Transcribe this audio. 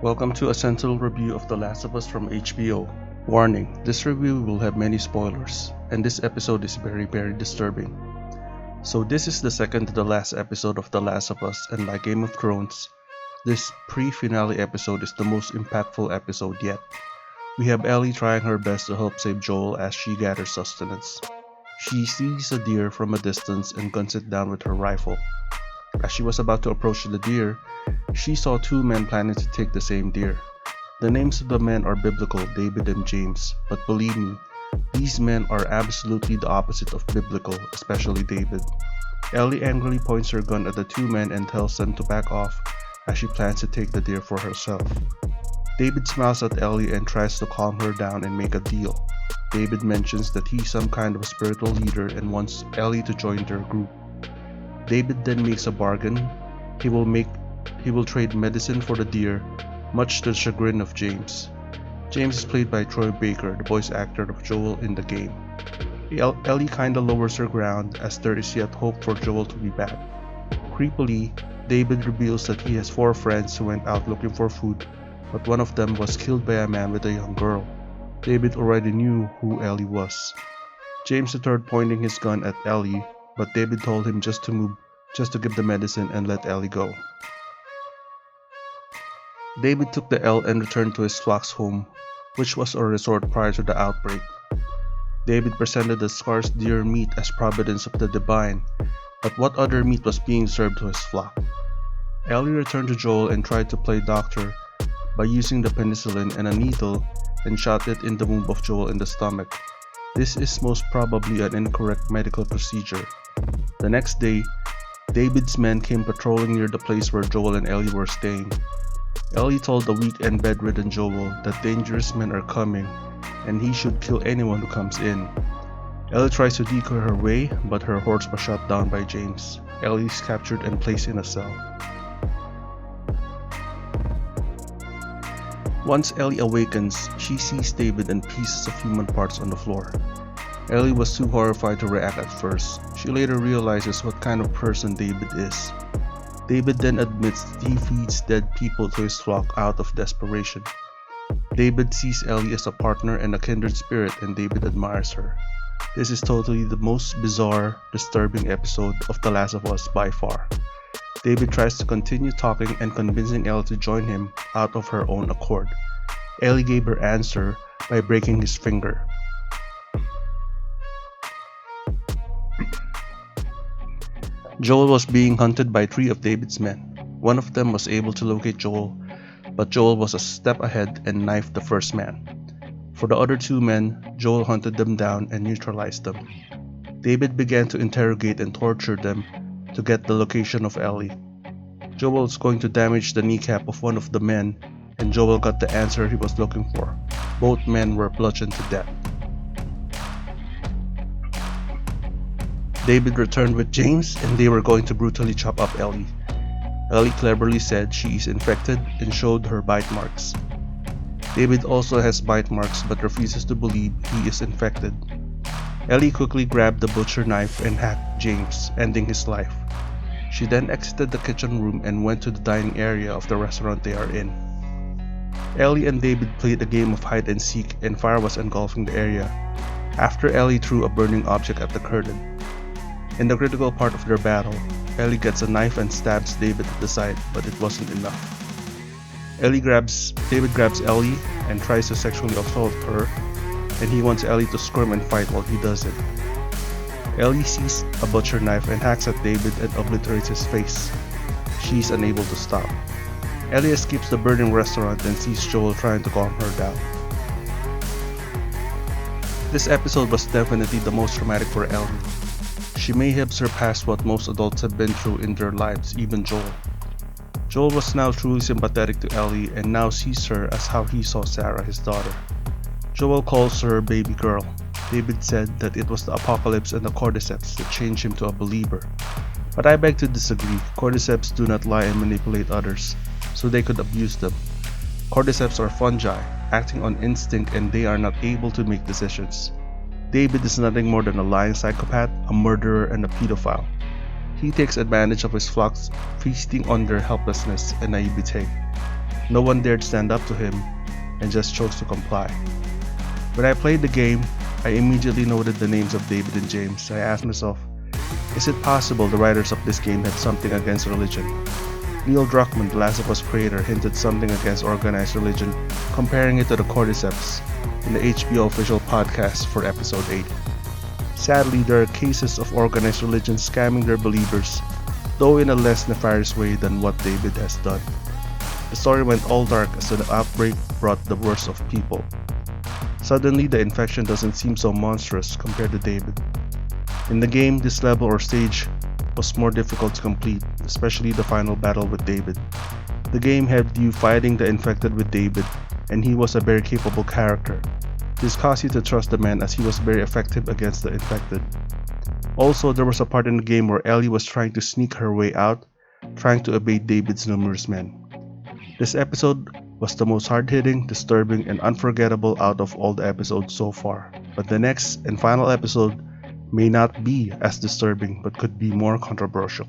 Welcome to a Sentinel review of The Last of Us from HBO. Warning, this review will have many spoilers, and this episode is very disturbing. So this is the second to the last episode of The Last of Us, and like Game of Thrones, this pre-finale episode is the most impactful episode yet. We have Ellie trying her best to help save Joel as she gathers sustenance. She sees a deer from a distance and guns it down with her rifle. As she was about to approach the deer, she saw two men planning to take the same deer. The names of the men are biblical, David and James, but believe me, these men are absolutely the opposite of biblical, especially David. Ellie angrily points her gun at the two men and tells them to back off as she plans to take the deer for herself. David smiles at Ellie and tries to calm her down and make a deal. David mentions that he's some kind of spiritual leader and wants Ellie to join their group. David then makes a bargain. He will trade medicine for the deer, much to the chagrin of James. James is played by Troy Baker, the voice actor of Joel in the game. Ellie kinda lowers her ground as there is yet hope for Joel to be back. Creepily, David reveals that he has 4 friends who went out looking for food, but one of them was killed by a man with a young girl. David already knew who Ellie was. James III pointing his gun at Ellie, but David told him just to move, just to give the medicine and let Ellie go. David took the L and returned to his flock's home, which was a resort prior to the outbreak. David presented the scarce deer meat as providence of the divine, but what other meat was being served to his flock? Ellie returned to Joel and tried to play doctor by using the penicillin and a needle and shot it in the wound of Joel in the stomach. This is most probably an incorrect medical procedure. The next day, David's men came patrolling near the place where Joel and Ellie were staying. Ellie told the weak and bedridden Joel that dangerous men are coming and he should kill anyone who comes in. Ellie tries to decoy her way, but her horse was shot down by James. Ellie is captured and placed in a cell. Once Ellie awakens, she sees David and pieces of human parts on the floor. Ellie was too horrified to react at first. She later realizes what kind of person David is. David then admits that he feeds dead people to his flock out of desperation. David sees Ellie as a partner and a kindred spirit, and David admires her. This is totally the most bizarre, disturbing episode of The Last of Us by far. David tries to continue talking and convincing Ellie to join him out of her own accord. Ellie gave her answer by breaking his finger. Joel was being hunted by 3 of David's men. One of them was able to locate Joel, but Joel was a step ahead and knifed the first man. For the other 2 men, Joel hunted them down and neutralized them. David began to interrogate and torture them to get the location of Ellie. Joel was going to damage the kneecap of one of the men, and Joel got the answer he was looking for. Both men were bludgeoned to death. David returned with James, and they were going to brutally chop up Ellie. Ellie cleverly said she is infected and showed her bite marks. David also has bite marks but refuses to believe he is infected. Ellie quickly grabbed the butcher knife and hacked James, ending his life. She then exited the kitchen room and went to the dining area of the restaurant they are in. Ellie and David played a game of hide and seek, and fire was engulfing the area, after Ellie threw a burning object at the curtain. In the critical part of their battle, Ellie gets a knife and stabs David at the side, but it wasn't enough. David grabs Ellie and tries to sexually assault her, and he wants Ellie to squirm and fight while he does it. Ellie sees a butcher knife and hacks at David and obliterates his face. She is unable to stop. Ellie escapes the burning restaurant and sees Joel trying to calm her down. This episode was definitely the most traumatic for Ellie. She may have surpassed what most adults have been through in their lives, even Joel. Joel was now truly sympathetic to Ellie and now sees her as how he saw Sarah, his daughter. Joel calls her baby girl. David said that it was the apocalypse and the cordyceps that changed him to a believer. But I beg to disagree. Cordyceps do not lie and manipulate others, so they could abuse them. Cordyceps are fungi, acting on instinct, and they are not able to make decisions. David is nothing more than a lying psychopath, a murderer, and a pedophile. He takes advantage of his flocks, feasting on their helplessness and naivete. No one dared stand up to him and just chose to comply. When I played the game, I immediately noted the names of David and James. I asked myself, is it possible the writers of this game had something against religion? Neil Druckmann, the Last of Us creator, hinted something against organized religion, comparing it to the Cordyceps in the HBO official podcast for episode 8. Sadly, there are cases of organized religion scamming their believers, though in a less nefarious way than what David has done. The story went all dark as the outbreak brought the worst of people. Suddenly, the infection doesn't seem so monstrous compared to David. In the game, this level or stage was more difficult to complete, especially the final battle with David. The game had you fighting the infected with David, and he was a very capable character. This caused you to trust the man as he was very effective against the infected. Also, there was a part in the game where Ellie was trying to sneak her way out, trying to evade David's numerous men. This episode was the most hard-hitting, disturbing, and unforgettable out of all the episodes so far. But the next and final episode may not be as disturbing but could be more controversial.